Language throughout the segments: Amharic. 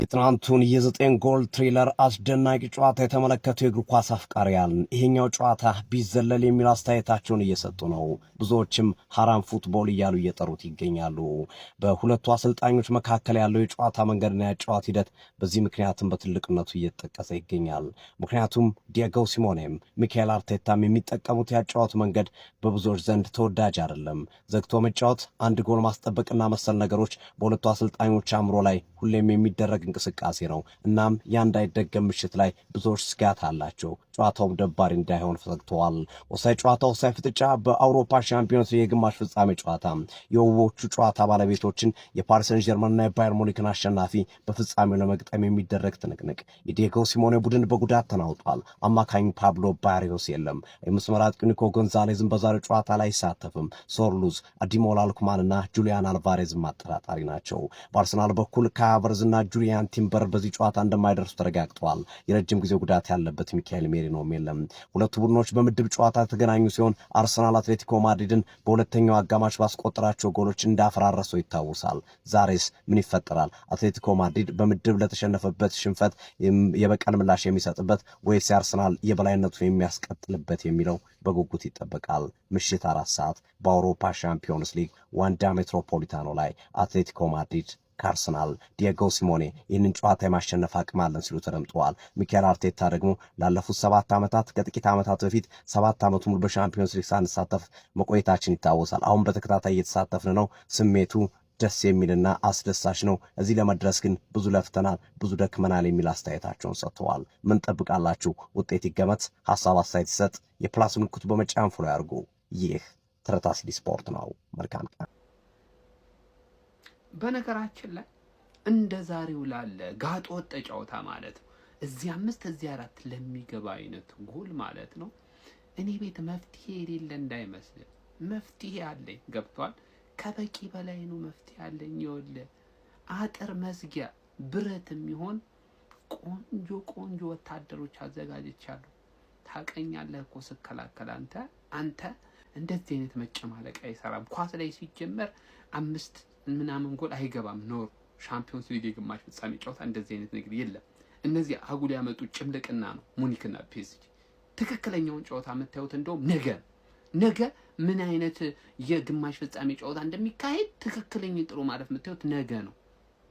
የትናንቱን የ9 ጎል ትሪለር አስደናቂ ጨዋታ የተመለከቱ የእግር ኳስ አፍቃሪያን ይሄኛው ጨዋታ ቢዘለል የሚል አስተያየታቸውን እየሰጡ ነው። ብዙዎችም ሐራም ፉትቦል እያሉ እየጠሩት ይገኛሉ። በሁለቱ አሰልጣኞች መካከል ያለው የጨዋታ መንገድና የጨዋታ ሂደት በዚህ ምክንያትም በትልቅነቱ እየተጠቀሰ ይገኛል። ምክንያቱም ዲየጎ ሲሞኔም ሚካኤል አርቴታም የሚጠቀሙት ያጨዋቱ መንገድ በብዙዎች ዘንድ ተወዳጅ አይደለም። ዘግቶ መጫወት፣ አንድ ጎል ማስጠበቅና መሰል ነገሮች በሁለቱ አሰልጣኞች አእምሮ ላይ ሁሌም የሚደረግ እንቅስቃሴ ነው። እናም ያ እንዳይደገም ምሽት ላይ ብዙዎች ስጋት አላቸው። ጨዋታውም ደባሪ እንዳይሆን ፈግተዋል። ወሳኝ ጨዋታ፣ ወሳኝ ፍጥጫ በአውሮፓ ሻምፒዮንስ ሊግ የግማሽ ፍጻሜ ጨዋታ የውቦቹ ጨዋታ ባለቤቶችን የፓሪስ ሰን ጀርመንና የባየር ሙኒክን አሸናፊ በፍጻሜው ለመግጠም የሚደረግ ትንቅንቅ። የዲየጎ ሲሞኔ ቡድን በጉዳት ተናውጧል። አማካኝ ፓብሎ ባሪዮስ የለም። የመስመር አጥቂው ኒኮ ጎንዛሌዝም በዛሬው ጨዋታ ላይ አይሳተፍም። ሶርሉዝ፣ አዲሞላ ሉክማንና ጁሊያን አልቫሬዝም አጠራጣሪ ናቸው። በአርሰናል በኩል ካቨርዝና ጁሊያን ቲምበር በዚህ ጨዋታ እንደማይደርሱ ተረጋግጠዋል። የረጅም ጊዜ ጉዳት ያለበት ሚካኤል ሜሪኖም የለም። ሁለቱ ቡድኖች በምድብ ጨዋታ የተገናኙ ሲሆን አርሰናል አትሌቲኮ ማድሪድን በሁለተኛው አጋማሽ ባስቆጠራቸው ጎሎች እንዳፈራረሰው ይታወሳል። ዛሬስ ምን ይፈጠራል? አትሌቲኮ ማድሪድ በምድብ ለተሸነፈበት ሽንፈት የበቀል ምላሽ የሚሰጥበት ወይስ የአርሰናል የበላይነቱን የሚያስቀጥልበት የሚለው በጉጉት ይጠበቃል። ምሽት 4 ሰዓት በአውሮፓ ሻምፒዮንስ ሊግ ዋንዳ ሜትሮፖሊታኖ ላይ አትሌቲኮ ማድሪድ ከአርሰናል። ዲየጎ ሲሞኔ ይህንን ጨዋታ የማሸነፍ አቅም አለን ሲሉ ተደምጠዋል። ሚካኤል አርቴታ ደግሞ ላለፉት 7 ዓመታት ከጥቂት ዓመታት በፊት 7 ዓመቱ ሙሉ በሻምፒዮንስ ሊግ ሳንሳተፍ መቆየታችን ይታወሳል። አሁን በተከታታይ እየተሳተፍን ነው። ስሜቱ ደስ የሚልና አስደሳች ነው። እዚህ ለመድረስ ግን ብዙ ለፍተናል፣ ብዙ ደክመናል የሚል አስተያየታቸውን ሰጥተዋል። ምን ጠብቃላችሁ? ውጤት ይገመት። ሀሳብ አስተያየት ይሰጥ። የፕላስ ምልክቱ በመጫን ፎሎ ያርጉ። ይህ ትረታ ሲዲ ስፖርት ነው። መልካም ቀን። በነገራችን ላይ እንደ ዛሬው ላለ ጋጦ ወጥ ጨዋታ ማለት ነው እዚህ 5 እዚህ 4 ለሚገባ አይነት ጎል ማለት ነው እኔ ቤት መፍትሄ የሌለ እንዳይመስል መፍትሄ አለኝ። ገብቷል? ከበቂ በላይ ነው መፍትሄ አለኝ። ይወለ አጥር መዝጊያ ብረት የሚሆን ቆንጆ ወታደሮች አዘጋጅቻለሁ። ታቀኛለህ እኮ ስከላከል አንተ እንደዚህ አይነት መጨማለቅ አይሰራም። ኳስ ላይ ሲጀመር 5 ምናምን ጎል አይገባም። ኖር ሻምፒዮንስ ሊግ የግማሽ ፍጻሜ ጨዋታ እንደዚህ አይነት ነገር የለም። እነዚህ አጉል ያመጡ ጭምልቅና ነው ሙኒክና ፒኤስጂ። ትክክለኛውን ጨዋታ የምታዩት እንደውም ነገ ምን አይነት የግማሽ ፍጻሜ ጨዋታ እንደሚካሄድ ትክክለኛ ጥሩ ማለት የምታዩት ነገ ነው።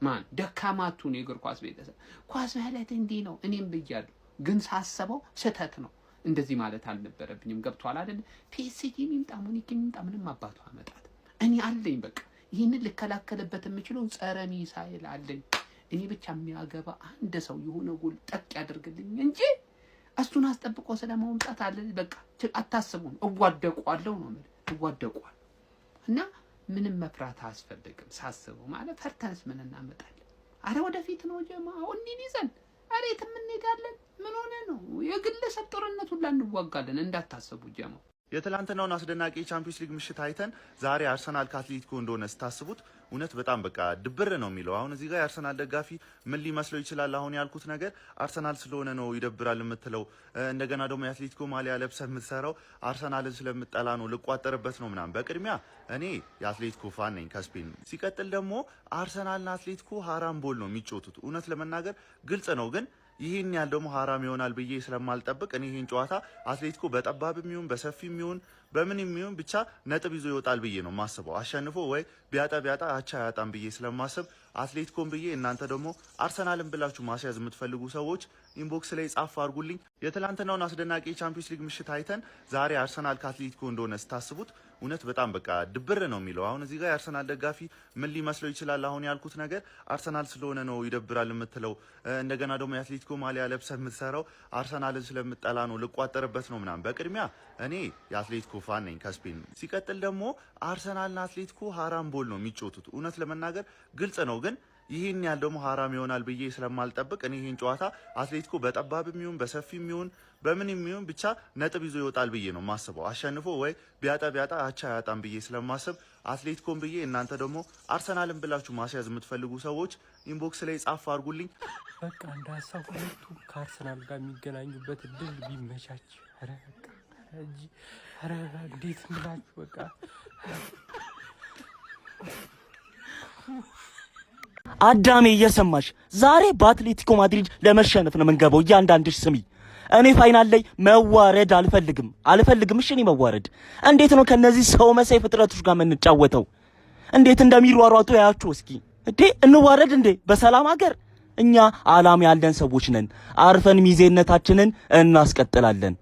ማን ደካማቱን የእግር ኳስ ቤተሰብ ኳስ ማለት እንዲህ ነው እኔም ብያለሁ፣ ግን ሳስበው ስህተት ነው። እንደዚህ ማለት አልነበረብኝም። ገብቷል አይደል? ፒኤስጂ የሚምጣ ሙኒክ የሚምጣ ምንም አባቱ አመጣት እኔ አለኝ። በቃ ይህንን ልከላከልበት የምችለው ጸረ ሚሳኤል አለኝ። እኔ ብቻ የሚያገባ አንድ ሰው የሆነ ጎል ጠቅ ያደርግልኝ እንጂ እሱን አስጠብቆ ስለማውጣት አለ በቃ አታስቡም። እዋደቋለሁ ነው ማለት እዋደቋለሁ። እና ምንም መፍራት አያስፈልግም። ሳስበው ማለት ፈርተንስ ምን እናመጣለን? አረ ወደፊት ነው ጀማው እንዲን ይዘን አረ የትም እንሄዳለን። ምን ሆነ ነው የግለሰብ ጦርነት ሁላ እንዋጋለን። እንዳታስቡ ጀማው። የትላንትናውን አስደናቂ ቻምፒዮንስ ሊግ ምሽት አይተን ዛሬ አርሰናል ከአትሌቲኮ እንደሆነ ስታስቡት እውነት በጣም በቃ ድብር ነው የሚለው። አሁን እዚህ ጋር የአርሰናል ደጋፊ ምን ሊመስለው ይችላል? አሁን ያልኩት ነገር አርሰናል ስለሆነ ነው ይደብራል የምትለው። እንደገና ደግሞ የአትሌቲኮ ማሊያ ለብሰህ የምትሰራው አርሰናልን ስለምጠላ ነው ልቋጠርበት ነው ምናምን። በቅድሚያ እኔ የአትሌቲኮ ፋን ነኝ ከስፔን። ሲቀጥል ደግሞ አርሰናልና አትሌቲኮ ሀራም ቦል ነው የሚጫወቱት። እውነት ለመናገር ግልጽ ነው ግን ይሄን ያህል ደግሞ ሀራም ይሆናል ብዬ ስለማልጠብቅ እኔ ይሄን ጨዋታ አትሌቲኮ በጠባብም ይሁን በሰፊም ይሁን በምንም ይሁን ብቻ ነጥብ ይዞ ይወጣል ብዬ ነው ማስበው። አሸንፎ ወይ ቢያጣ አቻ ያጣም ብዬ ስለማስብ አትሌቲኮን ብዬ፣ እናንተ ደግሞ አርሰናልን ብላችሁ ማስያዝ የምትፈልጉ ሰዎች ኢንቦክስ ላይ ጻፍ አድርጉልኝ። የትላንትናውን አስደናቂ ቻምፒዮንስ ሊግ ምሽት አይተን ዛሬ አርሰናል ከአትሌቲኮ እንደሆነ ስታስቡት እውነት በጣም በቃ ድብር ነው የሚለው። አሁን እዚህ ጋር የአርሰናል ደጋፊ ምን ሊመስለው ይችላል? አሁን ያልኩት ነገር አርሰናል ስለሆነ ነው ይደብራል የምትለው። እንደገና ደግሞ የአትሌቲኮ ማሊያ ለብሰህ የምትሰራው አርሰናልን ስለምጠላ ነው ልቋጠርበት ነው ምናምን። በቅድሚያ እኔ የአትሌቲኮ ፋን ነኝ ከስፔን። ሲቀጥል ደግሞ አርሰናልና አትሌቲኮ ሀራም ቦል ነው የሚጫወቱት። እውነት ለመናገር ግልጽ ነው ግን ይሄን ያህል ደግሞ ሀራም ይሆናል ብዬ ስለማልጠብቅ እኔ ይሄን ጨዋታ አትሌቲኮ በጠባብም ይሁን በሰፊም ይሁን በምንም ይሁን ብቻ ነጥብ ይዞ ይወጣል ብዬ ነው ማስበው። አሸንፎ ወይ ቢያጣ አቻ ያጣም ብዬ ስለማስብ አትሌቲኮን ብዬ፣ እናንተ ደግሞ አርሰናልን ብላችሁ ማስያዝ የምትፈልጉ ሰዎች ኢንቦክስ ላይ ጻፍ አድርጉልኝ። በቃ እንደ ሀሳብ ሁለቱ ከአርሰናል ጋር የሚገናኙበት እድል ቢመቻች። ኧረ በቃ ኧረ እንዴት እንላችሁ በቃ አዳሜ እየሰማሽ ዛሬ በአትሌቲኮ ማድሪድ ለመሸነፍ ነው መንገባው እያንዳንድሽ ስሚ እኔ ፋይናል ላይ መዋረድ አልፈልግም እሺ እኔ መዋረድ እንዴት ነው ከነዚህ ሰው መሳይ ፍጥረቶች ጋር የምንጫወተው እንዴት እንደሚሯሯጡ ያያችሁ እስኪ እንዴ እንዋረድ እንዴ በሰላም ሀገር እኛ ዓላማ ያለን ሰዎች ነን አርፈን ሚዜነታችንን እናስቀጥላለን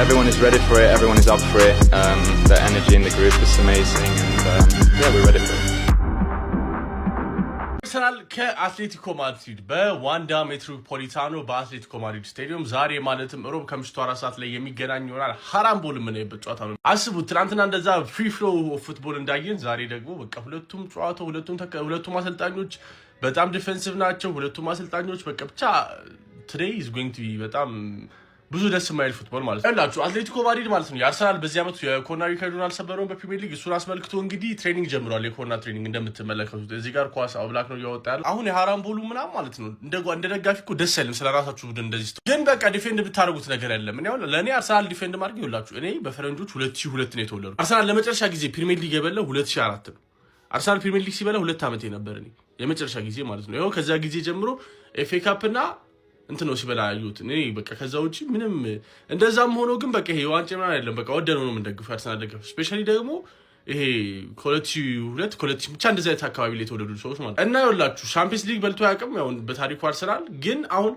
Everyone is ready for it, everyone is up for it. The energy in the group is amazing and yeah, we're ready for it. አርሰናል ከአትሌቲኮ ማድሪድ በዋንዳ ሜትሮፖሊታኖ በአትሌቲኮ ማድሪድ ስታዲየም ዛሬ ማለትም ሮብ ከምሽቱ 4 ሰዓት ላይ የሚገናኝ ይሆናል። ሃራምቦል ምን ይበጫታ ነው አስቡት። ትናንትና እንደዛ ፍሪ ፍሎ ፉትቦል እንዳየን ዛሬ ደግሞ በቃ ሁለቱም አሰልጣኞች በጣም ዲፌንሲቭ ናቸው። ሁለቱም አሰልጣኞች በቃ ብቻ today is going to be በጣም ብዙ ደስ የማይል ፉትቦል ማለት ነው ያላችሁ አትሌቲኮ ማድሪድ ማለት ነው። የአርሰናል በዚህ ዓመት የኮርነር ሪከርዱን አልሰበረውም በፕሪሚየር ሊግ እሱን አስመልክቶ እንግዲህ ትሬኒንግ ጀምሯል። የኮርነር ትሬኒንግ እንደምትመለከቱት እዚህ ጋር ኳስ አብላክ ነው ያወጣ ያለው አሁን የሃራምቦሉ ምናምን ማለት ነው። እንደ ደጋፊ እኮ ደስ አይልም ስለራሳችሁ ቡድን እንደዚህ ግን በቃ ዲፌንድ ብታረጉት ነገር የለም። እኔ ለኔ አርሰናል ዲፌንድ ማድረግ ይውላችሁ እኔ በፈረንጆች 2002 ነው የተወለዱ አርሰናል ለመጨረሻ ጊዜ ፕሪሚየር ሊግ የበለው 2004 ነው። አርሰናል ፕሪሚየር ሊግ ሲበላ 2 ዓመት ነበር እኔ የመጨረሻ ጊዜ ማለት ነው። ይሄው ከዛ ጊዜ ጀምሮ ኤፍኤ ካፕና እንትነው ሲበላ ያዩት እኔ በቃ ከዛው እጪ ምንም እንደዛም ሆኖ ግን በቃ ይሄ ዋንጫ ምናምን አይደለም። በቃ ወደነው ነው የምንደግፈው አርሰናል ደገፍ ስፔሻሊ ደግሞ ይሄ ኮሌክቲቭ ብቻ እንደዛ አይነት አካባቢ ላይ የተወለዱ ሰዎች ማለት እና ይኸውላችሁ ቻምፒየንስ ሊግ በልቶ ያውቅም ያው በታሪኩ አርሰናል ግን አሁን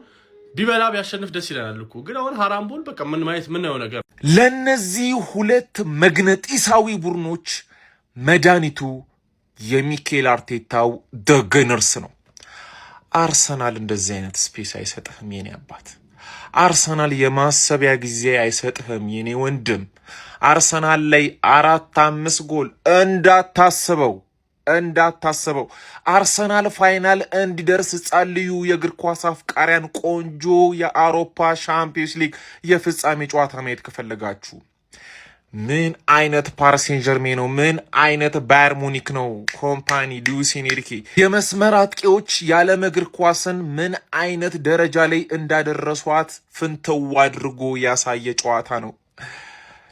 ቢበላ ቢያሸንፍ ደስ ይለናል እኮ ግን አሁን ሃራምቦል በቃ ምን ማየት ምን ነው ነገር ለነዚህ ሁለት መግነጢሳዊ ቡድኖች መድኃኒቱ የሚኬል አርቴታው ደገነርስ ነው። አርሰናል እንደዚህ አይነት ስፔስ አይሰጥህም የኔ አባት። አርሰናል የማሰቢያ ጊዜ አይሰጥህም የኔ ወንድም። አርሰናል ላይ 4-5 ጎል እንዳታስበው። አርሰናል ፋይናል እንዲደርስ ጸልዩ የእግር ኳስ አፍቃሪያን። ቆንጆ የአውሮፓ ሻምፒዮንስ ሊግ የፍጻሜ ጨዋታ ማየት ከፈለጋችሁ ምን አይነት ፓሪስ ሴን ዠርሜን ነው? ምን አይነት ባየር ሙኒክ ነው? ኮምፓኒ ሉዊስ ኤንሪኬ የመስመር አጥቂዎች የዓለም እግር ኳስን ምን አይነት ደረጃ ላይ እንዳደረሷት ፍንተው አድርጎ ያሳየ ጨዋታ ነው።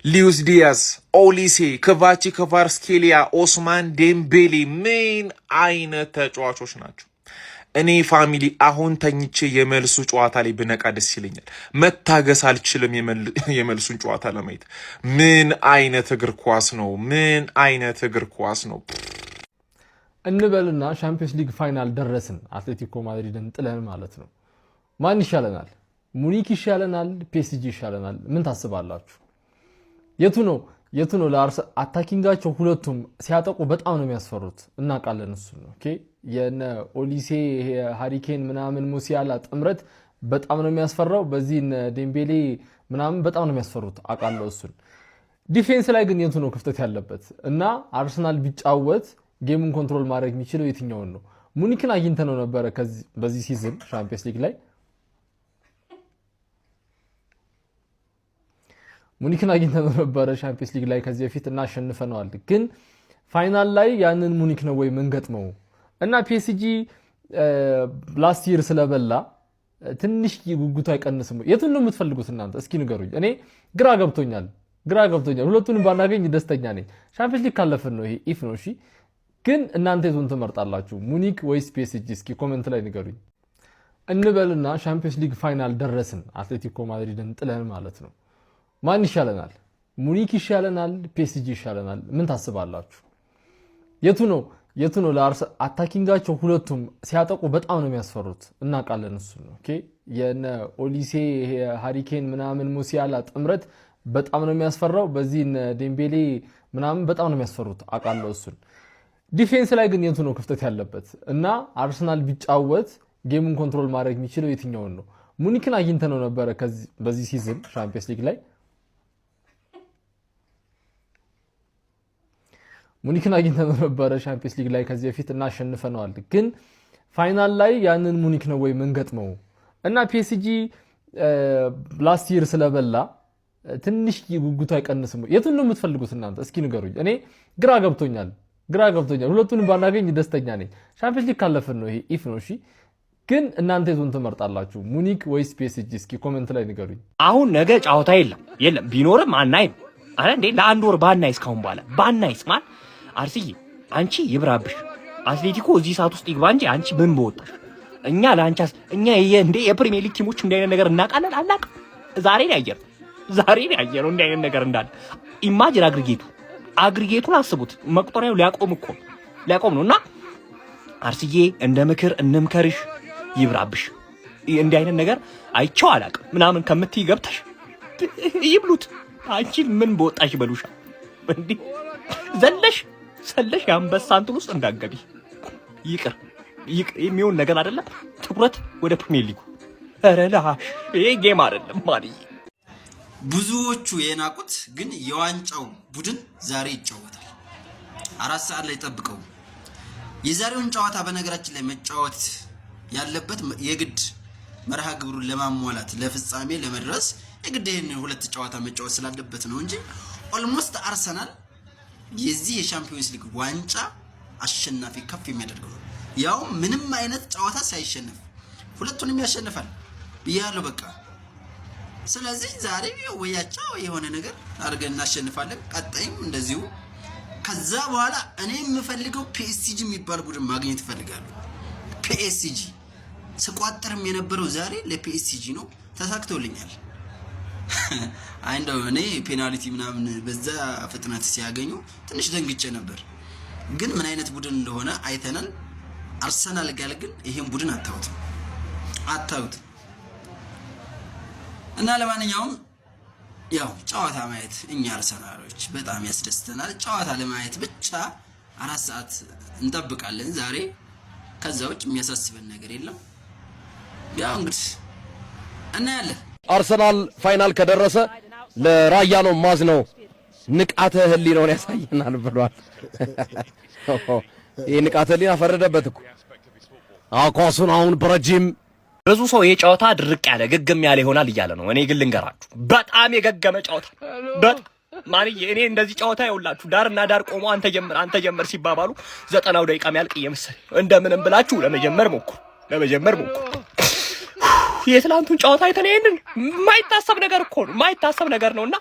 ሉዊስ ዲያዝ፣ ኦሊሴ፣ ክቫቺ ክቫራትስኬሊያ፣ ኦስማን ዴምቤሌ ምን አይነት ተጫዋቾች ናቸው? እኔ ፋሚሊ አሁን ተኝቼ የመልሱ ጨዋታ ላይ ብነቃ ደስ ይለኛል። መታገስ አልችልም የመልሱን ጨዋታ ለማየት። ምን አይነት እግር ኳስ ነው? ምን አይነት እግር ኳስ ነው እንበልና ሻምፒዮንስ ሊግ ፋይናል ደረስን። አትሌቲኮ ማድሪድን ጥለን ማለት ነው። ማን ይሻለናል? ሙኒክ ይሻለናል? ፒኤስጂ ይሻለናል? ምን ታስባላችሁ? የቱ ነው ለአርሰናል አታኪንጋቸው ሁለቱም ሲያጠቁ በጣም ነው የሚያስፈሩት። እናውቃለን እሱ ነው ኦኬ። የነ ኦሊሴ ሃሪኬን ምናምን ሙሲያላ ጥምረት በጣም ነው የሚያስፈራው። በዚህ ዴምቤሌ ምናምን በጣም ነው የሚያስፈሩት አውቃለሁ እሱን። ዲፌንስ ላይ ግን የቱ ነው ክፍተት ያለበት? እና አርሰናል ቢጫወት ጌሙን ኮንትሮል ማድረግ የሚችለው የትኛውን ነው? ሙኒክን አግኝተነው ነበረ በዚህ ሲዝን ቻምፒየንስ ሊግ ላይ ሙኒክን አግኝተነው ነበረ ቻምፒየንስ ሊግ ላይ ከዚህ በፊት እና አሸንፈነዋል። ግን ፋይናል ላይ ያንን ሙኒክ ነው ወይ መንገጥመው? እና ፒኤስጂ ላስት ይር ስለበላ ትንሽ ጉጉቱ አይቀንስም? የቱን ነው የምትፈልጉት እናንተ እስኪ ንገሩኝ። እኔ ግራ ገብቶኛል። ሁለቱንም ባናገኝ ደስተኛ ነኝ። ቻምፒየንስ ሊግ ካለፈን ነው ይሄ ኢፍ ነው። እሺ ግን እናንተ የቱን ትመርጣላችሁ? ሙኒክ ወይስ ፒኤስጂ? እስኪ ኮሜንት ላይ ንገሩኝ። እንበልና ቻምፒየንስ ሊግ ፋይናል ደረስን። አትሌቲኮ ማድሪድን ጥለን ማለት ነው። ማን ይሻለናል? ሙኒክ ይሻለናል? ፒኤስጂ ይሻለናል? ምን ታስባላችሁ? የቱ ነው ለአርሰናል አታኪንጋቸው ሁለቱም ሲያጠቁ በጣም ነው የሚያስፈሩት። እናውቃለን እሱ ነው ኦኬ። የነ ኦሊሴ ሃሪኬን ምናምን ሙሲያላ ጥምረት በጣም ነው የሚያስፈራው። በዚህ ዴምቤሌ ምናምን በጣም ነው የሚያስፈሩት አውቃለሁ እሱን። ዲፌንስ ላይ ግን የቱ ነው ክፍተት ያለበት? እና አርሰናል ቢጫወት ጌሙን ኮንትሮል ማድረግ የሚችለው የትኛውን ነው? ሙኒክን አግኝተነው ነበረ በዚህ ሲዝን ቻምፒየንስ ሊግ ላይ ሙኒክን አግኝተነው ነበረ ቻምፒየንስ ሊግ ላይ ከዚህ በፊት እና አሸንፈነዋል። ግን ፋይናል ላይ ያንን ሙኒክ ነው ወይ መንገጥመው? እና ፒኤስጂ ላስት ይር ስለበላ ትንሽ ጉጉቱ አይቀንስም? የቱን ነው የምትፈልጉት እናንተ? እስኪ ንገሩኝ። እኔ ግራ ገብቶኛል። ሁለቱንም ባናገኝ ደስተኛ ነኝ። ሻምፒዮንስ ሊግ ካለፈን ነው ይሄ ኢፍ ነው። እሺ ግን እናንተ የቱን ትመርጣላችሁ? ሙኒክ ወይስ ፒኤስጂ? እስኪ ኮሜንት ላይ ንገሩኝ። አሁን ነገ ጨዋታ የለም ቢኖርም አናይም አረ እንዴ ለአንድ ወር ባናይስ ካሁን በኋላ ባናይስ ማለት አርሲዬ አንቺ ይብራብሽ አትሌቲኮ እዚህ ሰዓት ውስጥ ይግባ እንጂ አንቺ ምን በወጣሽ እኛ ላንቻስ እኛ እንደ የፕሪሚየር ሊግ ቲሞች እንደ አይነት ነገር እናቃለን አናውቅም። ዛሬ ነው ያየነው እንደ አይነት ነገር እንዳለ። ኢማጂን አግሪጌቱን አስቡት። መቁጠሪያው ሊያቆም ነውና አርሲዬ እንደ ምክር እንምከርሽ ይብራብሽ እንደ አይነት ነገር አይቼው አላውቅም ምናምን ከምትይ ገብተሽ ይብሉት። አንቺ ምን በወጣሽ ይበሉሻ እንዴ ዘለሽ የአንበሳ እንትን ውስጥ እንዳገቢ ይቅር የሚሆን ነገር አይደለም። ትኩረት ወደ ፕሪሚየር ሊጉ። ኧረ ላሽ ይሄ ጌም አይደለም ማለት ብዙዎቹ የናቁት ግን የዋንጫው ቡድን ዛሬ ይጫወታል። 4 ሰዓት ላይ ጠብቀው። የዛሬውን ጨዋታ በነገራችን ላይ መጫወት ያለበት የግድ መርሃ ግብሩን ለማሟላት ለፍጻሜ ለመድረስ የግድ ይሄን 2 ጨዋታ መጫወት ስላለበት ነው እንጂ ኦልሞስት አርሰናል የዚህ የሻምፒዮንስ ሊግ ዋንጫ አሸናፊ ከፍ የሚያደርገው ነው። ያው ምንም አይነት ጨዋታ ሳይሸነፍ ሁለቱንም ያሸንፋል ብያለሁ በቃ። ስለዚህ ዛሬ ወያቻው የሆነ ነገር አድርገን እናሸንፋለን። ቀጣይም እንደዚሁ። ከዛ በኋላ እኔ የምፈልገው ፒኤስጂ የሚባል ቡድን ማግኘት እፈልጋለሁ። ፒኤስጂ ስቋጥርም የነበረው ዛሬ ለፒኤስጂ ነው። ተሳክቶልኛል። እንደው እኔ ፔናልቲ ምናምን በዛ ፍጥነት ሲያገኙ ትንሽ ደንግጬ ነበር። ግን ምን አይነት ቡድን እንደሆነ አይተናል። አርሰናል ጋር ግን ይሄን ቡድን አታዩት። እና ለማንኛውም ያው ጨዋታ ማየት እኛ አርሰናሎች በጣም ያስደስተናል። ጨዋታ ለማየት ብቻ 4 ሰዓት እንጠብቃለን ዛሬ። ከዛ ውጭ የሚያሳስበን ነገር የለም። ያው እንግዲህ እናያለን። አርሰናል ፋይናል ከደረሰ ለራያ ነው ማዝነው ንቃተ ህሊናውን ያሳየናል ብሏል። ይሄ ንቃተ ህሊና ፈረደበት እኮ ኳሱን አሁን በረጅም ብዙ ሰው ይሄ ጨዋታ ድርቅ ያለ ገገም ያለ ይሆናል እያለ ነው። እኔ ግን ልንገራችሁ በጣም የገገመ ጨዋታ ማንዬ እኔ እንደዚህ ጨዋታ ይውላችሁ ዳርና ዳር ቆሞ አንተ ጀመር ሲባባሉ 90 ደቂቃ የሚያልቅ እየመሰለኝ እንደምንም ብላችሁ ለመጀመር ሞክሩ። የትላንቱን ጨዋታ አይተን ይሄንን የማይታሰብ ነገር ነውና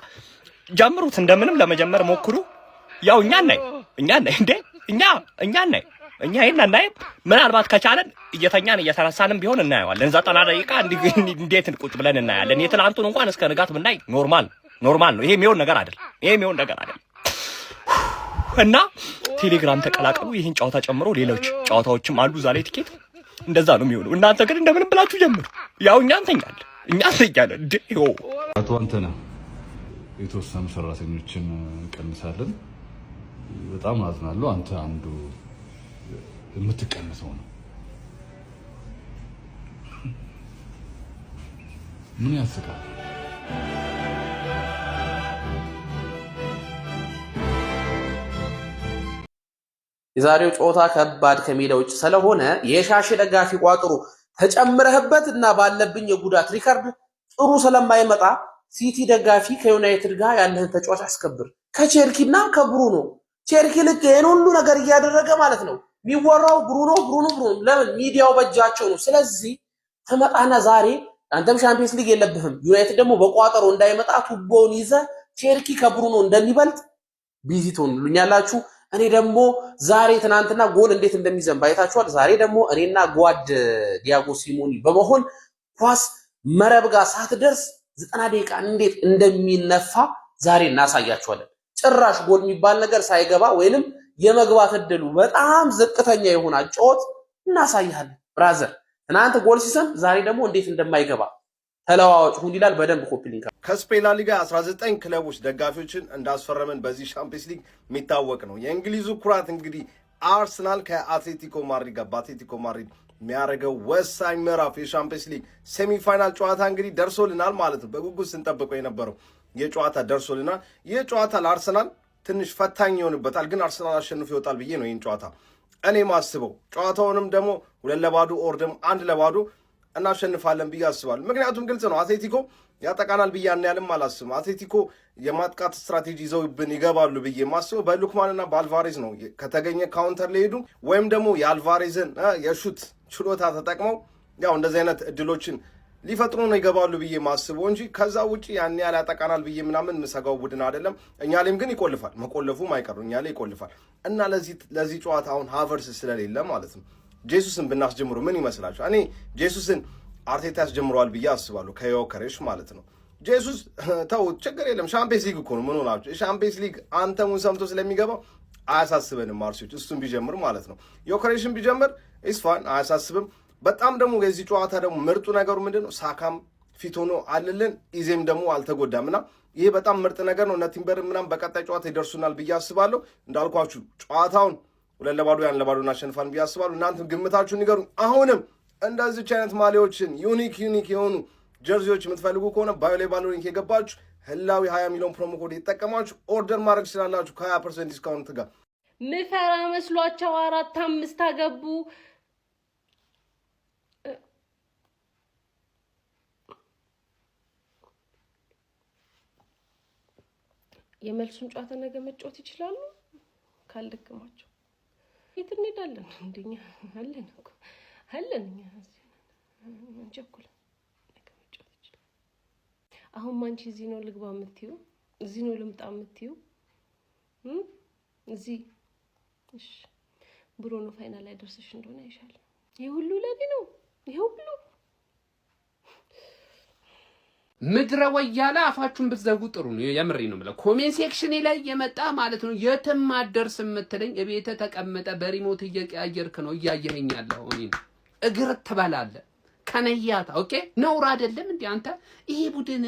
ጀምሩት። እንደምንም ለመጀመር ሞክሩ። ያው እኛ ይሄን እናይም። ምናልባት ከቻለን እየተኛን እየተነሳንም ቢሆን እናየዋለን። 90 ደቂቃ እንዴት ቁጭ ብለን እናያለን። የትላንቱን እንኳን እስከ ንጋት ብናይ ኖርማል ነው። ይሄ የሚሆን ነገር አይደለም። እና ቴሌግራም ተቀላቀሉ። ይሄን ጨዋታ ጨምሮ ሌሎች ጨዋታዎችም አሉ ዛሬ ቲኬት እንደዛ ነው የሚሆነው። እናንተ ግን እንደምንም ብላችሁ ጀምሩ። ያው እኛ እንተኛለን። አቶ አንተነህ የተወሰኑ ሰራተኞችን ቀንሳለን። በጣም አዝናለሁ። አንተ አንዱ የምትቀንሰው ነው። ምን ያስቃል? የዛሬው ጨዋታ ከባድ ከሜዳ ውጭ ስለሆነ የሻሽ ደጋፊ ቋጥሩ ተጨምረህበት እና ባለብኝ የጉዳት ሪከርድ ጥሩ ስለማይመጣ ሲቲ ደጋፊ ከዩናይትድ ጋር ያለህን ተጫዋች አስከብር። ከቼልሲና ከብሩኖ ቼልሲ ልክ ይሄን ሁሉ ነገር እያደረገ ማለት ነው የሚወራው ብሩኖ ለምን ሚዲያው በእጃቸው ነው። ስለዚህ ተመጣና ዛሬ አንተም ሻምፒዮንስ ሊግ የለብህም። ዩናይትድ ደግሞ በቋጠሮ እንዳይመጣ ቱቦውን ይዘ ቼልሲ ከብሩኖ እንደሚበልጥ ቢዚ ትሆኑልኛላችሁ። እኔ ደግሞ ዛሬ ትናንትና ጎል እንዴት እንደሚዘንብ አይታችኋል። ዛሬ ደግሞ እኔና ጓድ ዲያጎ ሲሞኒ በመሆን ኳስ መረብ ጋር ሳትደርስ 90 ደቂቃ እንዴት እንደሚነፋ ዛሬ እናሳያችኋለን። ጭራሽ ጎል የሚባል ነገር ሳይገባ ወይንም የመግባት እድሉ በጣም ዝቅተኛ የሆነ ጨዋታ እናሳያለን። ብራዘር ትናንት ጎል ሲሰም ዛሬ ደግሞ እንዴት እንደማይገባ ተለዋዋጭ ሁን ይላል። በደንብ ኮፒ ሊንክ ከስፔን ላ ሊጋ 19 ክለቦች ደጋፊዎችን እንዳስፈረመን በዚህ ሻምፒዮንስ ሊግ የሚታወቅ ነው። የእንግሊዙ ኩራት እንግዲህ አርሰናል ከአትሌቲኮ ማድሪድ ጋር በአትሌቲኮ ማድሪድ የሚያደርገው ወሳኝ ምዕራፍ የሻምፒዮንስ ሊግ ሴሚፋይናል ጨዋታ እንግዲህ ደርሶልናል ማለት ነው። በጉጉት ስንጠብቀው የነበረው የጨዋታ ደርሶልናል። ይህ ጨዋታ ለአርሰናል ትንሽ ፈታኝ ይሆንበታል፣ ግን አርሰናል አሸንፎ ይወጣል ብዬ ነው ይህን ጨዋታ እኔ ማስበው። ጨዋታውንም ደግሞ 2-0 ኦር ደግሞ 1-0 እናሸንፋለን ብዬ አስባለሁ። ምክንያቱም ግልጽ ነው አትሌቲኮ ያጠቃናል ብዬ ያንያልም አላስብም። አትሌቲኮ የማጥቃት ስትራቴጂ ይዘውብን ይገባሉ ብዬ የማስበው በሉክማንና በአልቫሬዝ ነው። ከተገኘ ካውንተር ሊሄዱ ወይም ደግሞ የአልቫሬዝን የሹት ችሎታ ተጠቅመው ያው እንደዚህ አይነት እድሎችን ሊፈጥሩ ነው ይገባሉ ብዬ ማስበው እንጂ ከዛ ውጪ ያን ያህል ያጠቃናል ብዬ ምናምን ምሰጋው ቡድን አይደለም። እኛ ላይም ግን ይቆልፋል፣ መቆለፉም አይቀሩ እኛ ላይ ይቆልፋል እና ለዚህ ጨዋታ አሁን ሃቨርስ ስለሌለ ማለት ነው ጄሱስን ብናስጀምሩ ምን ይመስላችሁ? እኔ ጄሱስን አርቴታ ያስጀምረዋል ብዬ አስባለሁ ከዮከሬሽ ማለት ነው። ጄሱስ ተው ችግር የለም ሻምፒየንስ ሊግ እኮ ነው ምን ሆናችሁ? ሻምፒየንስ ሊግ አንተሙን ሰምቶ ስለሚገባው አያሳስበንም። አርሲዎች እሱን ቢጀምር ማለት ነው ዮከሬሽን ቢጀምር ኢስፋን አያሳስብም። በጣም ደግሞ የዚህ ጨዋታ ደግሞ ምርጡ ነገሩ ምንድነው? ሳካም ፊት ሆኖ አልልን ኢዜም ደግሞ አልተጎዳምና ይሄ በጣም ምርጥ ነገር ነው። እነ ቲምበር ምናምን በቀጣይ ጨዋታ ይደርሱናል ብዬ አስባለሁ። እንዳልኳችሁ ጨዋታውን 2-2 ያን ለባዶ እናሸንፋለን ብዬ አስባለሁ። እናንተም ግምታችሁን ንገሩኝ። አሁንም እንደዚህ አይነት ማሊያዎችን ዩኒክ የሆኑ ጀርዚዎች የምትፈልጉ ከሆነ ባዮ ላይ ባለው ሊንክ የገባችሁ ህላዊ 20 ሚሊዮን ፕሮሞ ኮድ የተጠቀማችሁ ኦርደር ማድረግ ትችላላችሁ ከ20% ዲስካውንት ጋር። ምፈራ መስሏቸው 4-5 አገቡ። የመልሱን ጨዋታ ነገ መጫወት ይችላሉ ካልደከማቸው። የት እንሄዳለን? እንደኛ አለን እኮ አለን እኛ እንቸኩል ነገ መጫወት ይችላል። አሁን ማንቺ እዚህ ነው ልግባ የምትይው? እዚህ ነው ልምጣ የምትይው? እዚህ እሺ፣ ብሩኖ ፋይናል ላይ ደርሰሽ እንደሆነ አይሻል። ይሄ ሁሉ ለኔ ነው። ይሄ ሁሉ ምድረ ወያላ አፋችሁን ብትዘጉ ጥሩ ነው። የምሬ ነው ማለት ኮሜንት ሴክሽን ላይ የመጣ ማለት ነው የትም አደርስ የምትለኝ እቤተ ተቀመጠ በሪሞት እየቀያየርክ ነው እያየኸኝ ያለው እኔን እግር ትበላለህ ከነያታ። ኦኬ ነውር አይደለም እንዴ አንተ? ይሄ ቡድን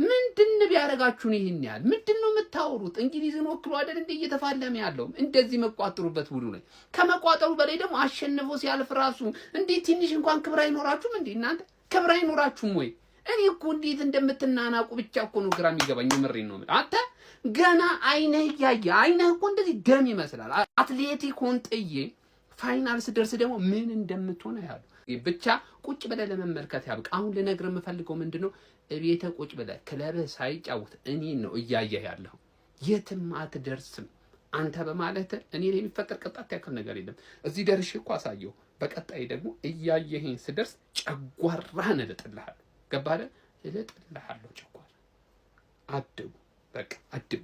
ምንድን ቢያረጋችሁ ነው ይሄን ያህል? ምንድነው የምታወሩት? እንግሊዝን ወክሎ አይደል እንዴ እየተፋለመ ያለው? እንደዚህ መቋጠሩበት ቡድኑ ላይ ከመቋጠሩ በላይ ደግሞ አሸንፎ ሲያልፍ ራሱ እንዴ ትንሽ እንኳን ክብር አይኖራችሁም እንዴ እናንተ? ክብር አይኖራችሁም ወይ? እኔ እኮ እንዴት እንደምትናናቁ ብቻ እኮ ነው ግራ የሚገባኝ። ምሬን ነው አንተ ገና አይነህ እያየ አይነህ እኮ እንደዚህ ደም ይመስላል። አትሌቲኮን ጥዬ ፋይናል ስደርስ ደግሞ ምን እንደምትሆነ ያሉ ብቻ ቁጭ ብለህ ለመመልከት ያብቅ። አሁን ልነግርህ የምፈልገው ምንድነው እቤተ ቁጭ ብለህ ክለብህ ሳይጫወት እኔን ነው እያየህ ያለው። የትም አትደርስም አንተ በማለት እኔ ላይ የሚፈጠር ቅጣት ያክል ነገር የለም። እዚህ ደርሼ እኮ አሳየሁ። በቀጣይ ደግሞ እያየኸኝ ስደርስ ጨጓራህን እልጥልሃለሁ። ገባህ? እልጥልሃለሁ ጨጓራ። አድቡ በቃ አድቡ።